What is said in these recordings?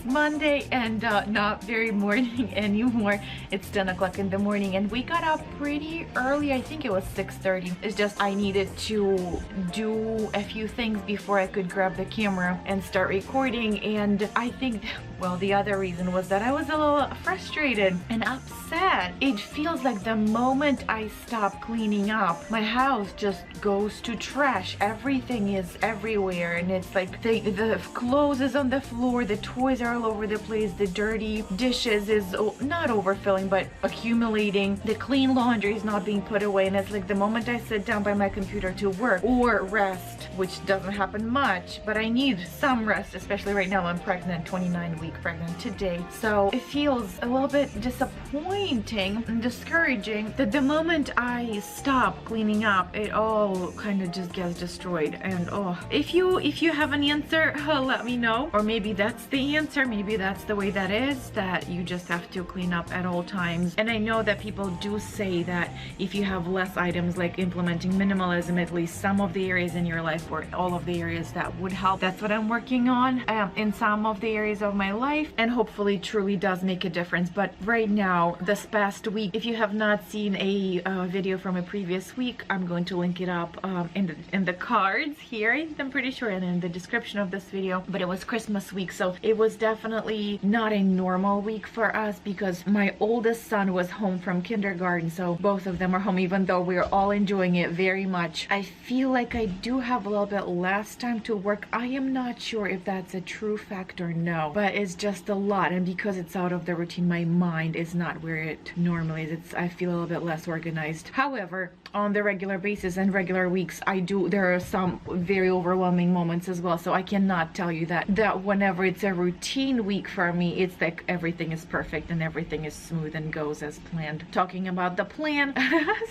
It's Monday and not very morning anymore. It's 10 o'clock in the morning and we got up pretty early. I think it was 6:30. It's just I needed to do a few things before I could grab the camera and start recording. And I think, well, the other reason was that I was a little frustrated and upset. It feels like the moment I stop cleaning up, my house just goes to trash. Everything is everywhere and it's like the clothes is on the floor, the toys are all over the place, the dirty dishes is not overfilling but accumulating, the clean laundry is not being put away, and it's like the moment I sit down by my computer to work or rest, which doesn't happen much, but I need some rest, especially right now. I'm pregnant, 29-week pregnant today, so it feels a little bit disappointing and discouraging that the moment I stop cleaning up, it all kind of just gets destroyed. And if you have an answer, let me know, or maybe that's the answer, maybe that's the way that is, that you just have to clean up at all times. And I know that people do say that if you have less items, like implementing minimalism, at least some of the areas in your life or all of the areas, that would help. That's what I'm working on in some of the areas of my life, and hopefully truly does make a difference. But right now, this past week, if you have not seen a video from a previous week, I'm going to link it up in the cards here, I'm pretty sure, and in the description of this video. But it was Christmas week, so it was definitely not a normal week for us because my oldest son was home from kindergarten, so both of them are home, even though we're all enjoying it very much. I feel like I do have a little bit less time to work. I am not sure if that's a true fact or no, but it's just a lot, and because it's out of the routine, my mind is not where it normally is. I feel a little bit less organized. However, on the regular basis and regular weeks, there are some very overwhelming moments as well, so I cannot tell you that whenever it's a routine week for me, it's like everything is perfect and everything is smooth and goes as planned. Talking about the plan,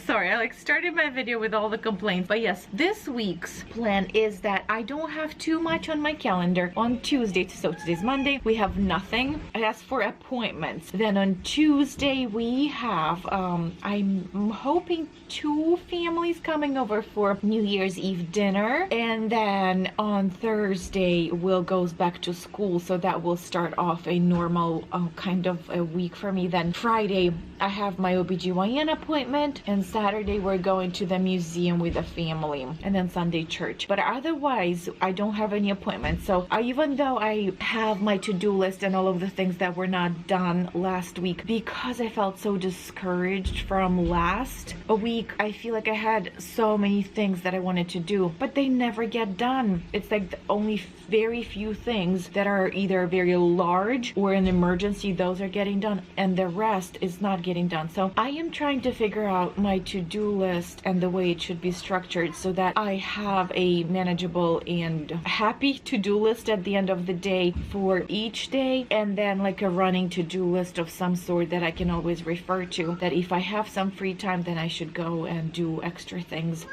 sorry, I started my video with all the complaints, but yes, this week's plan is that I don't have too much on my calendar. On Tuesday, so today's Monday, we have nothing as for appointments. Then on Tuesday we have I'm hoping 2 families coming over for New Year's Eve dinner, and then on Thursday Will goes back to school, so that will start off a normal kind of a week for me. Then Friday I have my OBGYN appointment, and Saturday we're going to the museum with the family, and then Sunday church. But otherwise I don't have any appointments. So even though I have my to-do list and all of the things that were not done last week, because I felt so discouraged from last week, I feel like I had so many things that I wanted to do, but they never get done. It's like the only very few things that are either very large or an emergency, those are getting done, and the rest is not getting done. So I am trying to figure out my to-do list and the way it should be structured so that I have a manageable and happy to-do list at the end of the day for each day, and then like a running to-do list of some sort that I can always refer to, that if I have some free time, then I should go and do extra things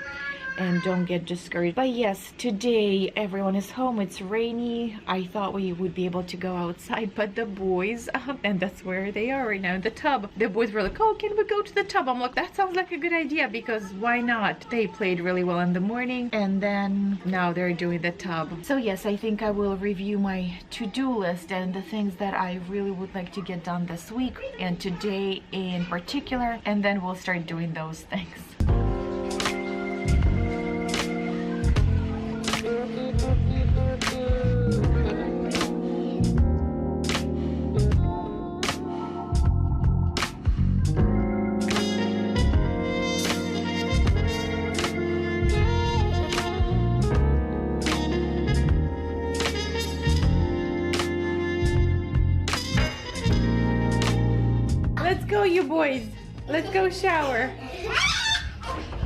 and don't get discouraged. But yes, today everyone is home. It's rainy. I thought we would be able to go outside, but the boys, and that's where they are right now, in the tub. The boys were like, oh, can we go to the tub? I'm like, that sounds like a good idea, because why not? They played really well in the morning, and then now they're doing the tub. So yes, I think I will review my to-do list and the things that I really would like to get done this week and today in particular, and then we'll start doing those things. Let's go, you boys. Let's go shower.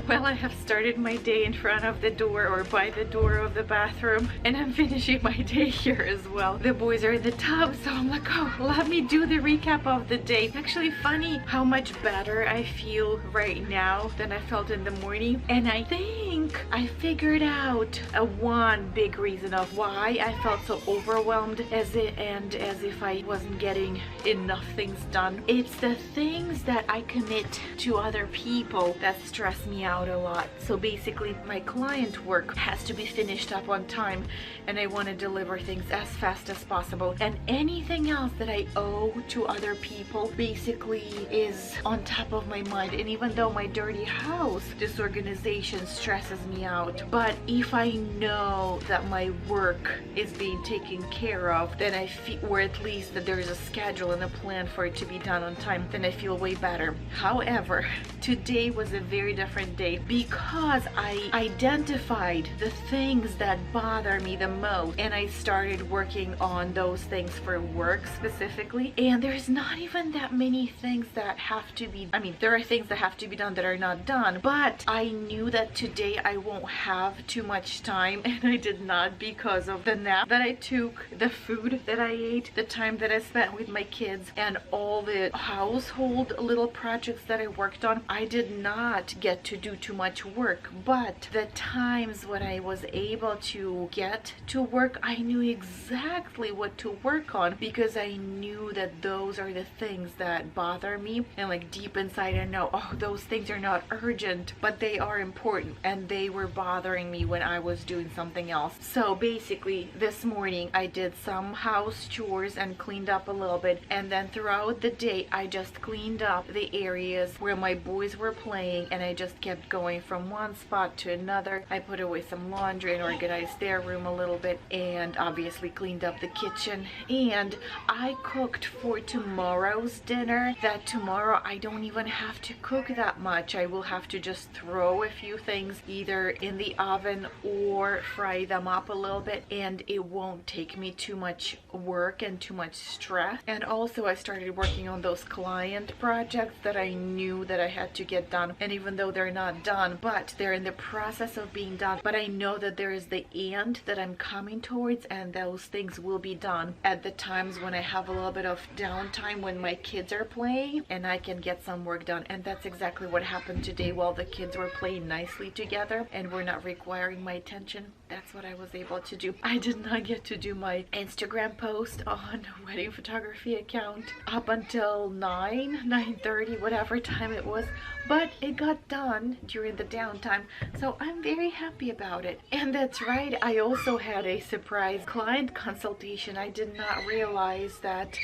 Well, I have started my day in front of the door, or by the door of the bathroom, and I'm finishing my day here as well. The boys are in the tub, so I'm like, oh, let me do the recap of the day. It's actually funny how much better I feel right now than I felt in the morning, and I think I figured out one big reason of why I felt so overwhelmed as if I wasn't getting enough things done. It's the things that I commit to other people that stress me out. out a lot. So basically my client work has to be finished up on time, and I want to deliver things as fast as possible, and anything else that I owe to other people basically is on top of my mind. And even though my dirty house disorganization stresses me out, but if I know that my work is being taken care of, then I feel, or at least that there is a schedule and a plan for it to be done on time, then I feel way better. However, today was a very different day because I identified the things that bother me the most, and I started working on those things for work specifically. And there's not even that many things that have to be, I mean, there are things that have to be done that are not done, but I knew that today I won't have too much time, and I did not, because of the nap that I took, the food that I ate, the time that I spent with my kids, and all the household little projects that I worked on. I did not get to do too much work, but the times when I was able to get to work, I knew exactly what to work on, because I knew that those are the things that bother me, and like deep inside I know, oh, those things are not urgent, but they are important, and they were bothering me when I was doing something else. So basically this morning I did some house chores and cleaned up a little bit, and then throughout the day I just cleaned up the areas where my boys were playing, and I just kept going from one spot to another. I put away some laundry and organized their room a little bit, and obviously cleaned up the kitchen. And I cooked for tomorrow's dinner, that tomorrow I don't even have to cook that much. I will have to just throw a few things either in the oven or fry them up a little bit, and it won't take me too much work and too much stress. And also I started working on those client projects that I knew that I had to get done, and even though they're not done, but they're in the process of being done, but I know that there is the end that I'm coming towards, and those things will be done at the times when I have a little bit of downtime, when my kids are playing, and I can get some work done. And that's exactly what happened today. While the kids were playing nicely together and were not requiring my attention, that's what I was able to do. I did not get to do my Instagram post on wedding photography account up until 9:30, whatever time it was, but it got done during the downtime, so I'm very happy about it. And that's right, I also had a surprise client consultation. I did not realize that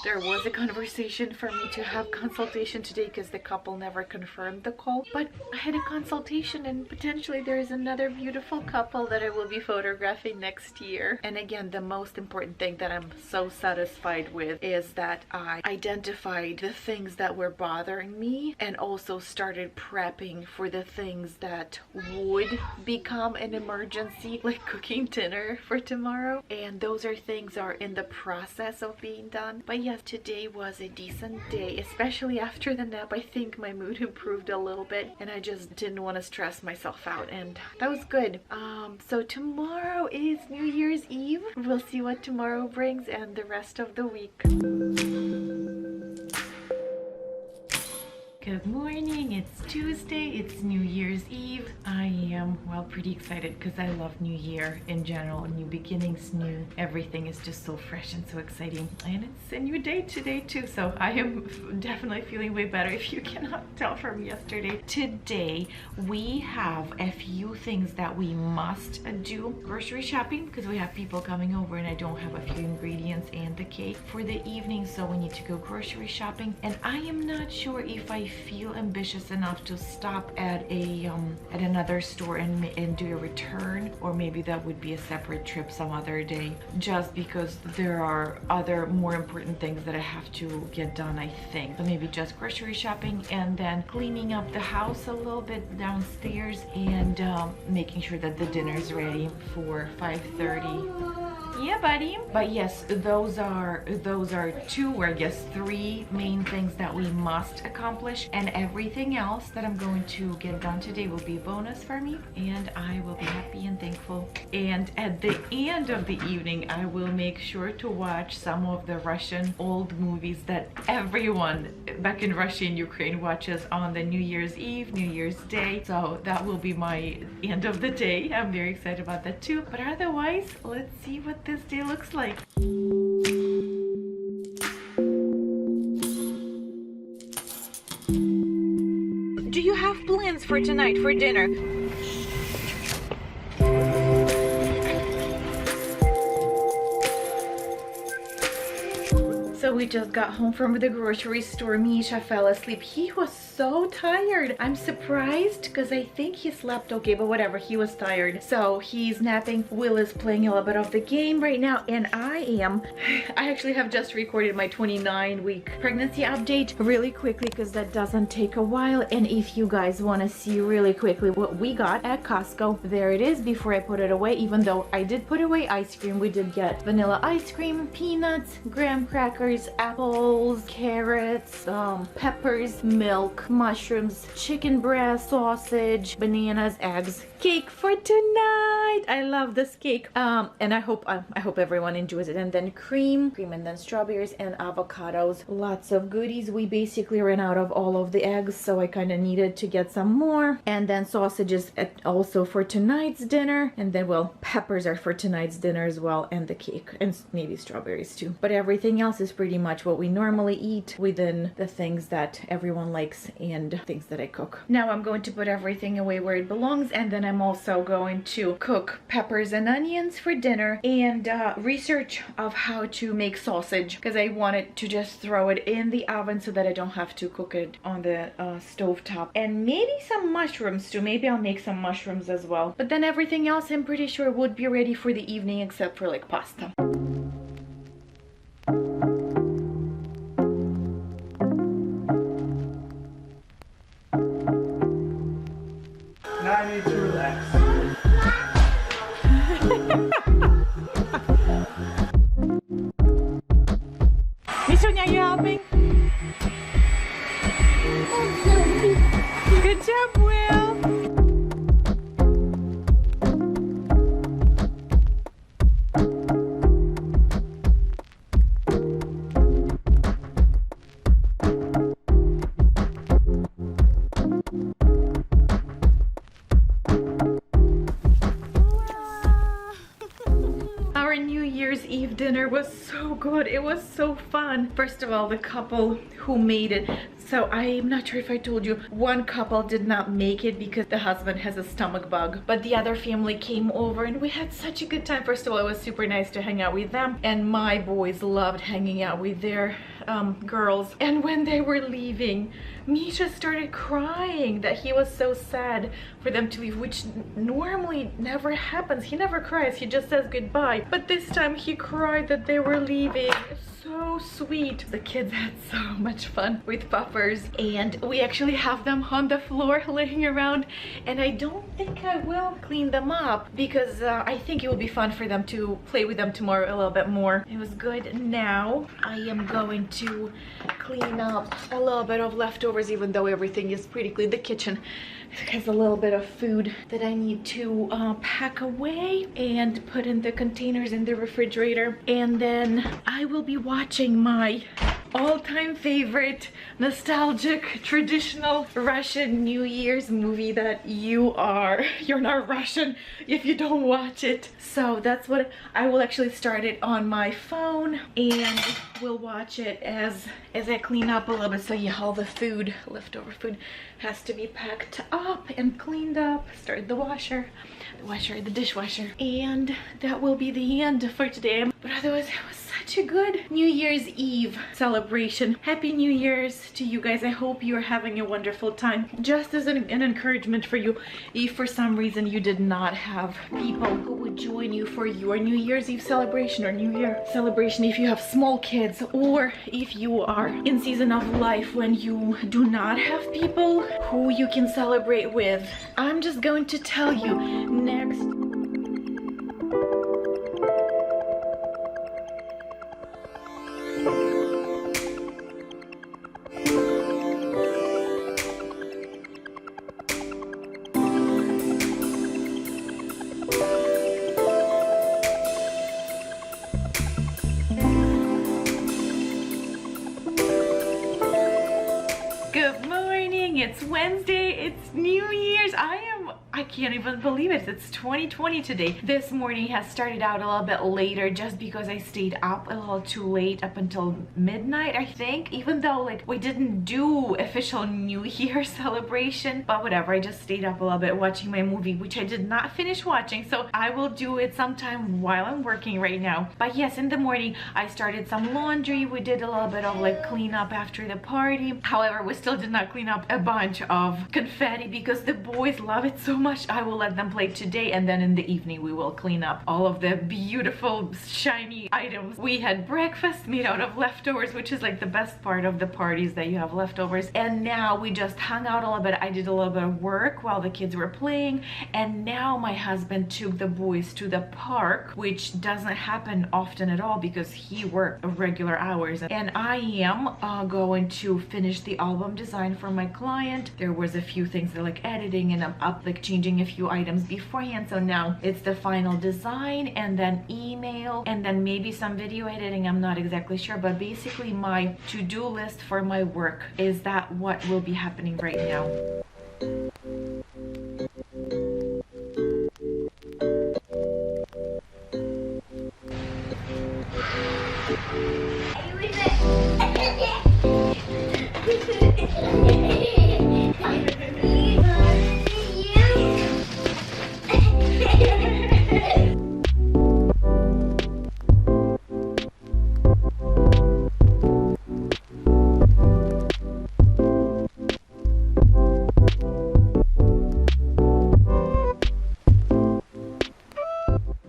there was a conversation for me to have consultation today, because the couple never confirmed the call, but I had a consultation, and potentially there is another beautiful couple that I will be photographing next year. And again, the most important thing that I'm so satisfied with is that I identified the things that were bothering me, and also started prepping for the things that would become an emergency, like cooking dinner for tomorrow. And those things are in the process of being done. But yes, today was a decent day, especially after the nap. I think my mood improved a little bit, and I just didn't want to stress myself out, and that was good. So tomorrow is New Year's Eve. We'll see what tomorrow brings and the rest of the week. Good morning, it's Tuesday, it's New Year's Eve. I am, well, pretty excited because I love New Year in general. New beginnings, new everything is just so fresh and so exciting. And it's a new day today too, so I am definitely feeling way better, if you cannot tell from yesterday. Today we have a few things that we must do. Grocery shopping, because we have people coming over and I don't have a few ingredients and the cake for the evening, so we need to go grocery shopping. And I am not sure if I feel ambitious enough to stop at a at another store and do a return, or maybe that would be a separate trip some other day, just because there are other more important things that I have to get done, I think. So maybe just grocery shopping, and then cleaning up the house a little bit downstairs, and making sure that the dinner is ready for 5:30. Yeah, buddy. But yes, those are two, or I guess three main things that we must accomplish, and everything else that I'm going to get done today will be a bonus for me, and I will be happy and thankful. And at the end of the evening, I will make sure to watch some of the Russian old movies that everyone back in Russia and Ukraine watches on the New Year's Eve, New Year's Day. So that will be my end of the day. I'm very excited about that too. But otherwise, let's see what this day looks like. Do you have plans for tonight for dinner? So we just got home from the grocery store. Misha fell asleep. He was so tired. I'm surprised because I think he slept okay, but whatever, he was tired. So he's napping. Will is playing a little bit of the game right now, and I actually have just recorded my 29-week pregnancy update really quickly because that doesn't take a while. And if you guys want to see really quickly what we got at Costco, there it is before I put it away. Even though I did put away ice cream, we did get vanilla ice cream, peanuts, graham crackers, apples, carrots, peppers, milk, mushrooms, chicken breast, sausage, bananas, eggs, cake for tonight. I love this cake, and I hope everyone enjoys it. And then cream, and then strawberries and avocados. Lots of goodies. We basically ran out of all of the eggs, so I kind of needed to get some more. And then sausages also for tonight's dinner. And then, well, peppers are for tonight's dinner as well, and the cake, and maybe strawberries too. But everything else is pretty much what we normally eat within the things that everyone likes and things that I cook. Now I'm going to put everything away where it belongs, and then I'm also going to cook peppers and onions for dinner and research of how to make sausage, because I wanted to just throw it in the oven so that I don't have to cook it on the stove top. And maybe some mushrooms too. Maybe I'll make some mushrooms as well. But then everything else I'm pretty sure would be ready for the evening except for like pasta. Now I need to relax. Misunya, are you helping? Good job, Will. Eve dinner was so good. It was so fun. First of all, the couple who made it. So I'm not sure if I told you, one couple did not make it because the husband has a stomach bug, but the other family came over and we had such a good time. First of all, it was super nice to hang out with them, and my boys loved hanging out with their girls. And when they were leaving, Misha started crying that he was so sad for them to leave, which normally never happens. He never cries, he just says goodbye. But this time he cried that they were leaving. So sweet. The kids had so much fun with puppers, and we actually have them on the floor laying around, and I don't think I will clean them up because I think it will be fun for them to play with them tomorrow a little bit more. It was good. Now I am going to clean up a little bit of leftovers, even though everything is pretty clean. The kitchen has a little bit of food that I need to pack away and put in the containers in the refrigerator, and then I will be watching my all-time favorite nostalgic traditional Russian New Year's movie that you're not Russian if you don't watch it. So that's what I will actually start it on my phone, and we'll watch it as I clean up a little bit. So yeah, all the food, leftover food, has to be packed up and cleaned up. Start the dishwasher, and that will be the end for today. But otherwise, it was such a good New Year's Eve celebration. Happy New Year's to you guys. I hope you're having a wonderful time. Just as an encouragement for you, if for some reason you did not have people who would join you for your New Year's Eve celebration or New Year celebration, if you have small kids, or if you are in season of life when you do not have people who you can celebrate with, I'm just going to tell you next. Good morning, it's Wednesday, it's New Year's. I can't even believe it. It's 2020 today. This morning has started out a little bit later just because I stayed up a little too late, up until midnight, I think, even though like we didn't do official New Year celebration, but whatever. I just stayed up a little bit watching my movie, which I did not finish watching, so I will do it sometime while I'm working right now. But yes, in the morning I started some laundry. We did a little bit of like cleanup after the party. However, we still did not clean up a bunch of confetti because the boys love it so much. I will let them play today, and then in the evening we will clean up all of the beautiful shiny items. We had breakfast made out of leftovers, which is like the best part of the parties, that you have leftovers. And now we just hung out a little bit. I did a little bit of work while the kids were playing, and now my husband took the boys to the park, which doesn't happen often at all because he works regular hours. And I am going to finish the album design for my client. There was a few things that like editing, and I'm up like changing a few items beforehand, so now it's the final design and then email and then maybe some video editing. I'm not exactly sure, but basically my to-do list for my work is that what will be happening right now.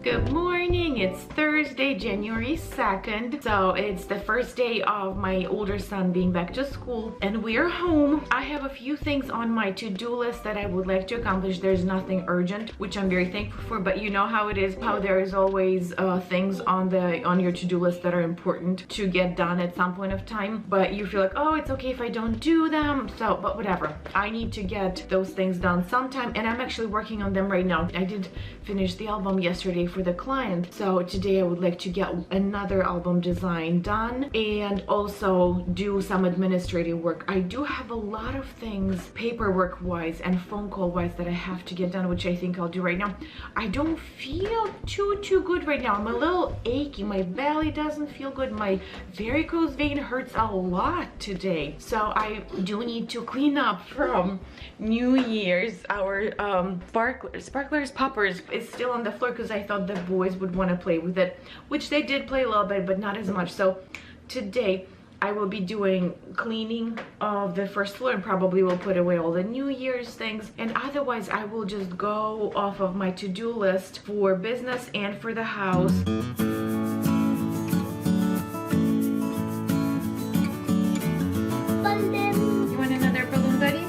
Good morning, it's Thursday, January 2nd, so it's the first day of my older son being back to school and we're home. I have a few things on my to-do list that I would like to accomplish. There's nothing urgent, which I'm very thankful for, but you know how it is, how there is always things on your to-do list that are important to get done at some point of time, but you feel like, oh, it's okay if I don't do them, so, but whatever. I need to get those things done sometime, and I'm actually working on them right now. I did finish the album yesterday for the client, so today I would like to get another album design done and also do some administrative work. I do have a lot of things paperwork wise and phone call wise that I have to get done, which I think I'll do right now. I don't feel too good right now. I'm a little achy, my belly doesn't feel good, my varicose vein hurts a lot today, so I do need to clean up from New Year's. Our sparklers poppers is still on the floor because I thought the boys would want to play with it, which they did play a little bit, but not as much. So today I will be doing cleaning of the first floor and probably will put away all the New Year's things, and otherwise I will just go off of my to-do list for business and for the house. You want another balloon, buddy?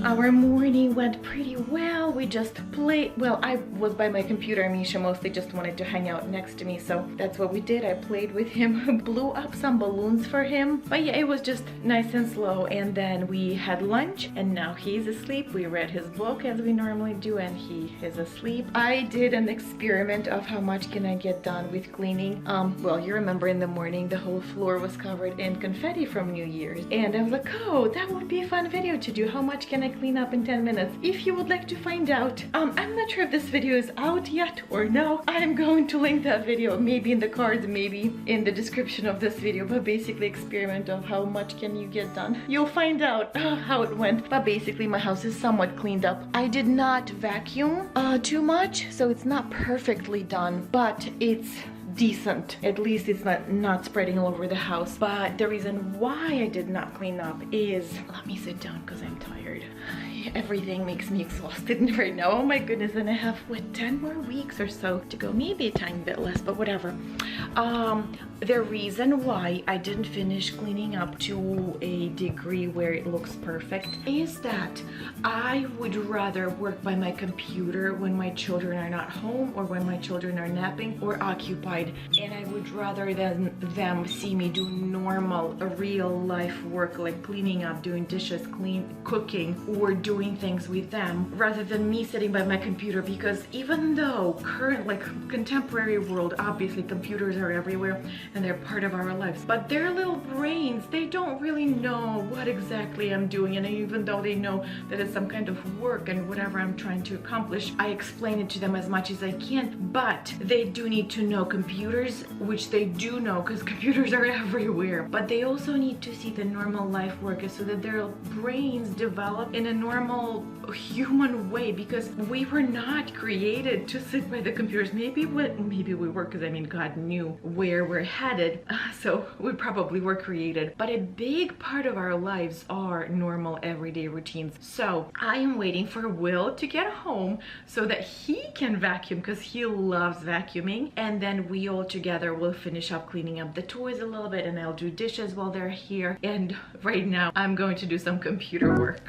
Our morning went pretty well. We just played. Well, I was by my computer. Misha mostly just wanted to hang out next to me, so that's what we did. I played with him, blew up some balloons for him. But yeah, it was just nice and slow. And then we had lunch, and now he's asleep. We read his book as we normally do, and he is asleep. I did an experiment of how much can I get done with cleaning. Well, you remember in the morning the whole floor was covered in confetti from New Year's, and I was like, oh, that would be a fun video to do. How much can I clean up in 10 minutes? If you would like to find out, I'm not sure if this video is out yet or no. I'm going to link that video maybe in the cards, maybe in the description of this video, but basically experiment of how much can you get done. You'll find out how it went, but basically my house is somewhat cleaned up. I did not vacuum too much, so it's not perfectly done, but it's decent. At least it's not spreading all over the house. But the reason why I did not clean up is, let me sit down because I'm tired. Everything makes me exhausted right now. Oh my goodness, and I have what, 10 more weeks or so to go, maybe a tiny bit less, but whatever. The reason why I didn't finish cleaning up to a degree where it looks perfect is that I would rather work by my computer when my children are not home, or when my children are napping or occupied. kid, and I would rather than them see me do normal, real life work like cleaning up, doing dishes, cooking, or doing things with them, rather than me sitting by my computer. Because even though contemporary world, obviously computers are everywhere and they're part of our lives, but their little brains, they don't really know what exactly I'm doing. And even though they know that it's some kind of work and whatever I'm trying to accomplish, I explain it to them as much as I can. But they do need to know computers, which they do know because computers are everywhere, but they also need to see the normal life work so that their brains develop in a normal human way, because we were not created to sit by the computers. Maybe we were, because I mean, God knew where we're headed, so we probably were created, but a big part of our lives are normal everyday routines. So I am waiting for Will to get home so that he can vacuum, because he loves vacuuming, and then we all together will finish up cleaning up the toys a little bit, and I'll do dishes while they're here. And right now I'm going to do some computer work.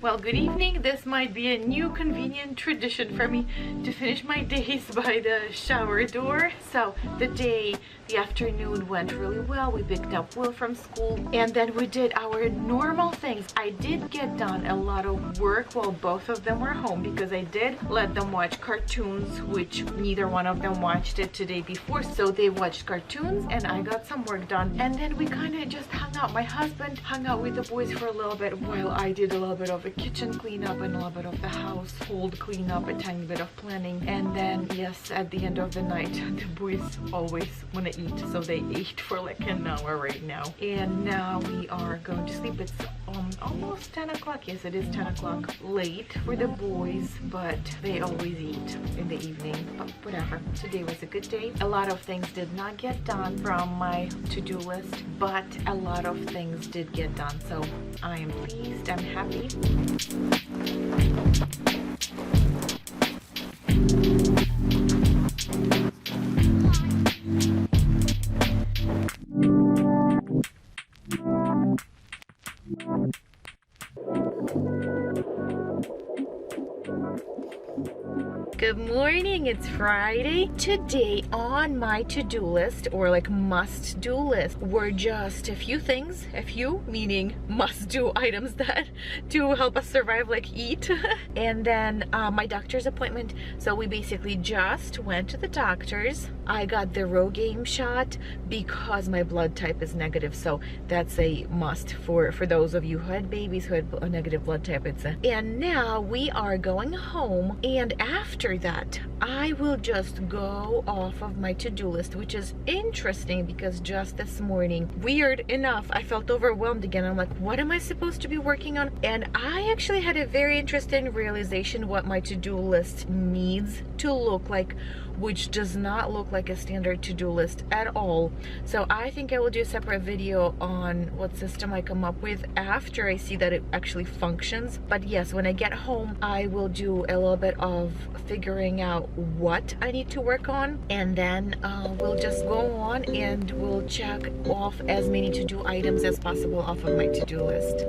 Well, good evening. This might be a new convenient tradition for me to finish my days by the shower door. So the afternoon went really well. We picked up Will from school, and then we did our normal things. I did get done a lot of work while both of them were home, because I did let them watch cartoons, which neither one of them watched it today before. So they watched cartoons and I got some work done, and then we kind of just hung out. My husband hung out with the boys for a little bit while I did a little bit of a kitchen cleanup and a little bit of the household cleanup, a tiny bit of planning. And then, yes, at the end of the night, the boys always want to eat, so they ate for like an hour right now. And now we are going to sleep. It's almost 10 o'clock. Yes, it is 10 o'clock. Late for the boys, but they always eat in the evening. But whatever. Today was a good day. A lot of things did not get done from my to-do list, but a lot of things did get done. So I am pleased. I'm happy. Good morning, it's Friday. Today on my to-do list, or like must-do list, were just a few things, meaning must-do items that to help us survive, like eat. And then my doctor's appointment. So we basically just went to the doctor's. I got the Rogaine shot because my blood type is negative, so that's a must for those of you who had babies who had a negative blood type. And now we are going home, and after that I will just go off of my to-do list, which is interesting because just this morning, weird enough, I felt overwhelmed again. I'm like, what am I supposed to be working on? And I actually had a very interesting realization what my to-do list needs to look like, which does not look like a standard to-do list at all. So I think I will do a separate video on what system I come up with after I see that it actually functions. But yes, when I get home, I will do a little bit of figuring out what I need to work on, and then we'll just go on and we'll check off as many to-do items as possible off of my to-do list.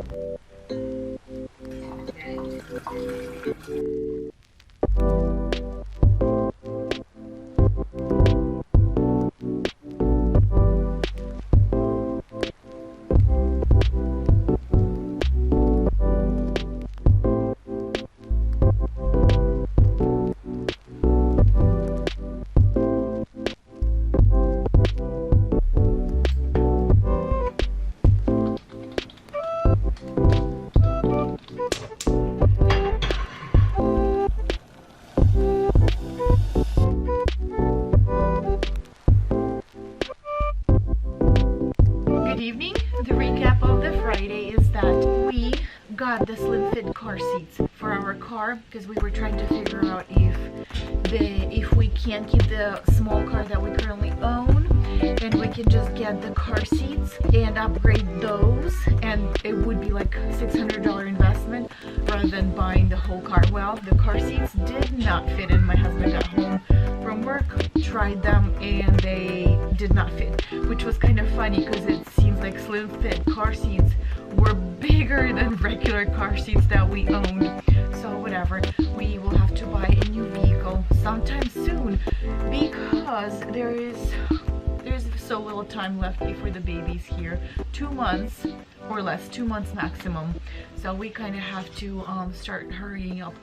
Got the slim fit car seats for our car because we were trying to figure out if we can't keep the small car that we currently own, and we can just get the car seats and upgrade those, and it would be like $600 investment rather than buying the whole car. Well, the car seats did not fit in. My husband got home from work, tried them and they did not fit, which was kind of funny because it seems like slim fit car seats were bigger than regular car seats that we owned. So whatever, we will have to buy a new vehicle sometime soon because there's so little time left before the baby's here. 2 months or less, 2 months maximum. So we kind of have to start hurrying up.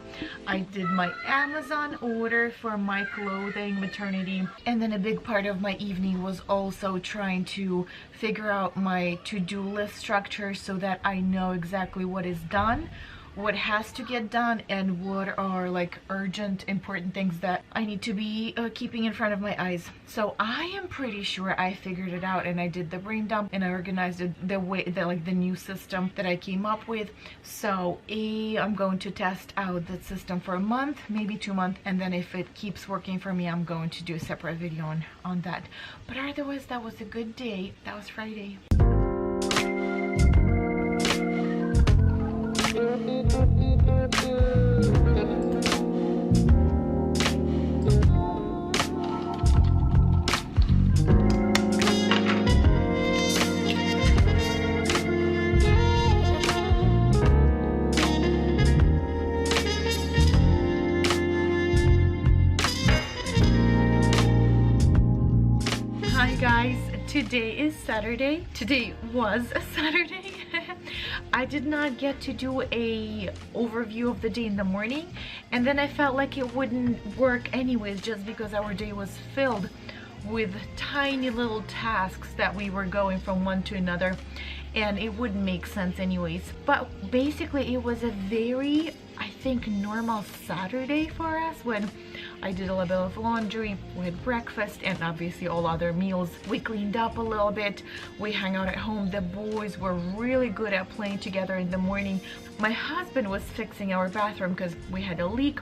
I did my Amazon order for my clothing, maternity, and then a big part of my evening was also trying to figure out my to-do list structure so that I know exactly what is done, what has to get done, and what are like urgent important things that I need to be keeping in front of my eyes. So I am pretty sure I figured it out, and I did the brain dump and I organized it the way that like the new system that I came up with. So I'm going to test out that system for a month, maybe 2 months, and then if it keeps working for me, I'm going to do a separate video on that. But otherwise, that was a good day. That was Friday. Hi guys, today is Saturday. Today was a Saturday. I did not get to do a overview of the day in the morning, and then I felt like it wouldn't work anyways just because our day was filled with tiny little tasks that we were going from one to another, and it wouldn't make sense anyways. But basically it was a very, I think, normal Saturday for us when I did a little bit of laundry, we had breakfast, and obviously all other meals. We cleaned up a little bit, we hung out at home. The boys were really good at playing together in the morning. My husband was fixing our bathroom because we had a leak,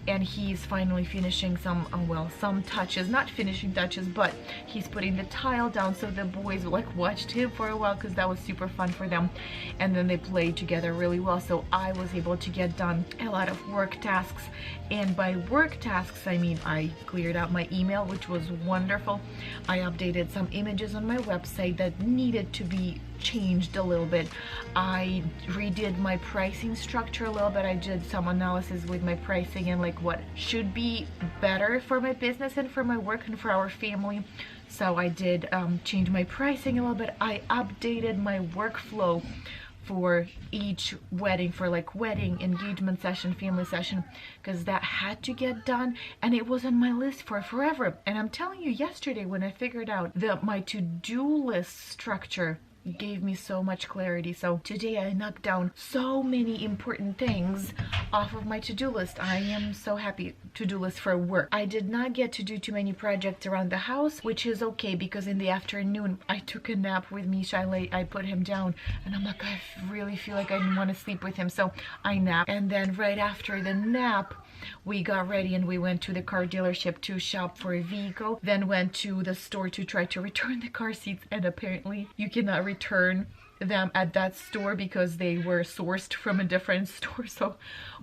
and he's finally finishing some, well, some touches, not finishing touches, but he's putting the tile down. So the boys like watched him for a while because that was super fun for them, and then they played together really well. So I was able to get done a lot of work tasks, and by work tasks I mean I cleared out my email, which was wonderful. I updated some images on my website that needed to be changed a little bit. I redid my pricing structure a little bit. I did some analysis with my pricing and like what should be better for my business and for my work and for our family. So I did change my pricing a little bit. I updated my workflow for each wedding, for like wedding, engagement session, family session, because that had to get done, and it was on my list for forever. And I'm telling you, yesterday when I figured out that my to-do list structure gave me so much clarity. So today I knocked down so many important things off of my to-do list. I am so happy. To-do list for work. I did not get to do too many projects around the house, which is okay because in the afternoon I took a nap with Misha. I put him down and I'm like, I really feel like I didn't want to sleep with him, so I napped. And then right after the nap we got ready and we went to the car dealership to shop for a vehicle, then went to the store to try to return the car seats, and apparently you cannot return them at that store because they were sourced from a different store, so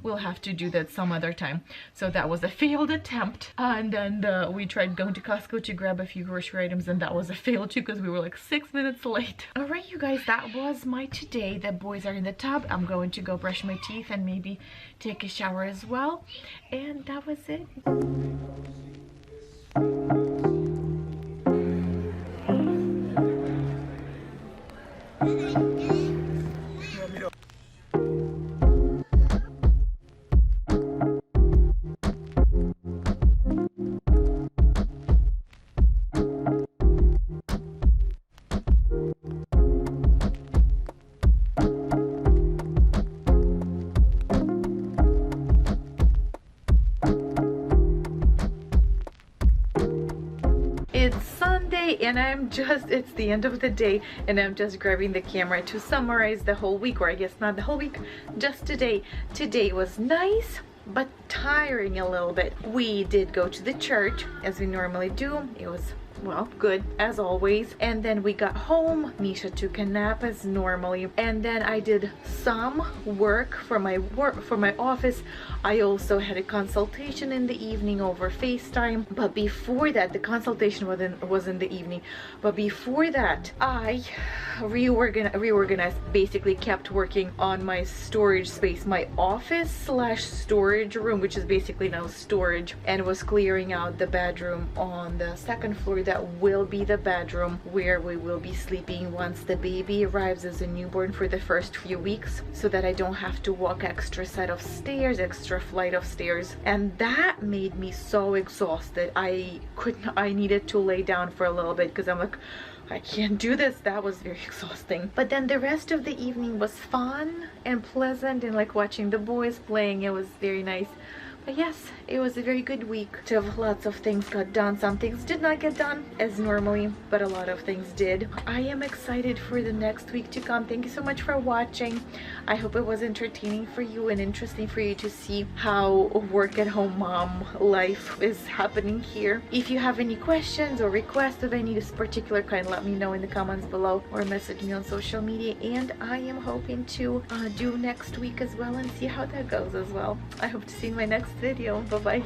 we'll have to do that some other time. So that was a failed attempt. And then we tried going to Costco to grab a few grocery items, and that was a fail too because we were like 6 minutes late. All right, you guys, that was my today. The boys are in the tub. I'm going to go brush my teeth and maybe take a shower as well, and that was it. And it's the end of the day, and I'm just grabbing the camera to summarize the whole week, or I guess not the whole week, just today. Today was nice but tiring a little bit. We did go to the church as we normally do. It was well, good as always. And then we got home, Misha took a nap as normally, and then I did some work for my office. I also had a consultation in the evening over FaceTime, but before that, the consultation was in the evening, but before that I reorganized, basically kept working on my storage space, my office slash storage room, which is basically now storage, and was clearing out the bedroom on the second floor that will be the bedroom where we will be sleeping once the baby arrives as a newborn for the first few weeks, so that I don't have to walk extra set of stairs, extra flight of stairs. And that made me so exhausted. I needed to lay down for a little bit because I'm like, I can't do this. That was very exhausting. But then the rest of the evening was fun and pleasant, and like watching the boys playing, it was very nice. But yes, it was a very good week. Lots of things got done. Some things did not get done as normally, but a lot of things did. I am excited for the next week to come. Thank you so much for watching. I hope it was entertaining for you and interesting for you to see how work at home mom life is happening here. If you have any questions or requests of any particular kind, let me know in the comments below or message me on social media, and I am hoping to do next week as well and see how that goes as well. I hope to see you in my next video. Bye bye.